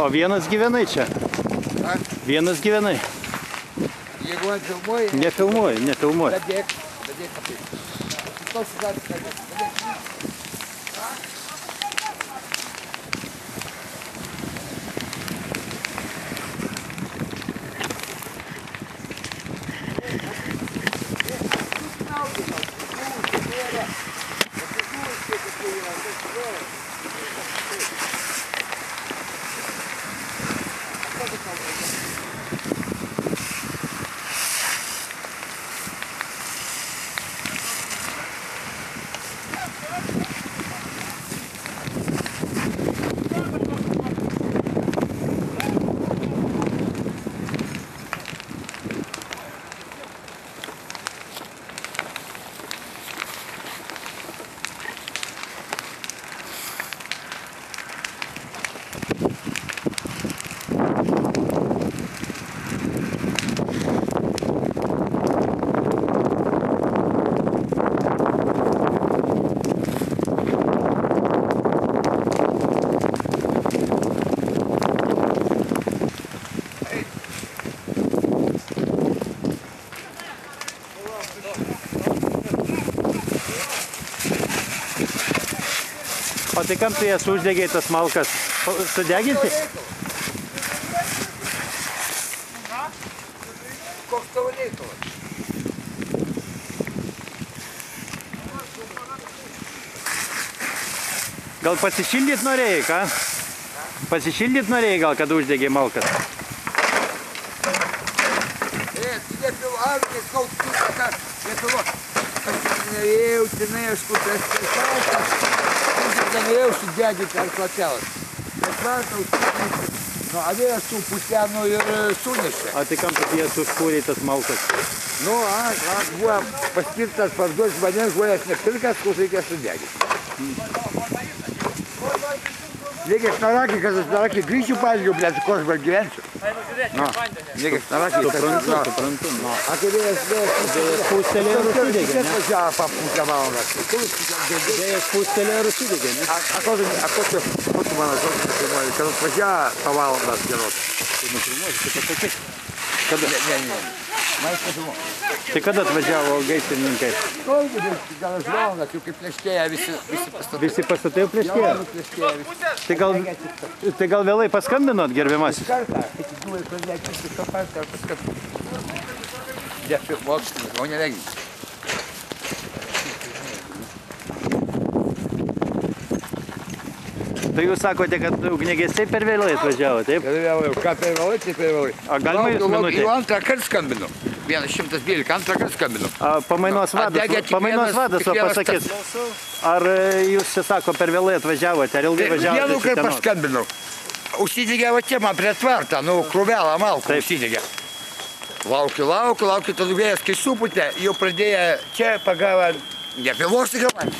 O, vienas gyvenai čia? Vienas gyvenai? Jeigu man filmuoji... Nefilmuoju, nefilmuoju. Dadėk apie. O tai kam tu jas uždegei tas malkas? Sudeginti? Koks tavo reikalas? Gal pasišildyt norėjai, ką? Pasišildyt norėjai gal, kad uždegei malkas? Arvės kaustuką, Lietuvos. Aš nejautinai, aš norėjau sudegyti ant klatelas. Bet vartau, nu, avėjas tų pusenų ir sunešė. O tai kam tu jas užkūrei tas malkas? Nu, aš buvo paskirtas parduoti žmonėms, žmonės nepirkas, kur reikės sudegyti. Reikia šnarakį, kad aš šnarakį grįšiu pažiūrėjau, blėt, ko aš gyvensiu. Nu, reikia šnarakį, Suprantu. A kai vėjas Pūstelėjo ir užsidegė, ne? važiavo papusę valandą. Vėjas pūstelėjo ir užsidegė, ne? A ko tu mano žodžiu, kad atvažiavo po valandas geros? Tai nufilmuosi, tai pasakyk. Kada? Ne. Man išpasimo. Tai kada atvažiavo gaisrininkai? Gal aš valandas, jau kaip plėškėja visi pastatai. Visi pastatai jau plėškėjo? Jau plėškėja visi. Tai gal vėlai paskambinot, gerbiamasis? Kartą, tik du ir pradėti iš to partą ar paskambinti. Dėkui, mokslinis, o neregis. Tai jūs sakote, kad ugniagesiai per vėlai atvažiavo, taip? Per vėlai, ką per vėlai, tai per vėlai. A galima jūs minutė? Jau antrą kartą skambinu. 112, antrą kartą skambinu. Pamainos vadas pasakys, ar jūs čia sako per vėlai atvažiavote, ar ilgai važiavote? Vienu kartą paskambinau. Užsidegė va čia man prie tvartą, nu, krūvelą malkų užsidegė. Laukiu, tada vėjas kai suputė, jau pradėjo čia pagavo, nepilosi gal man.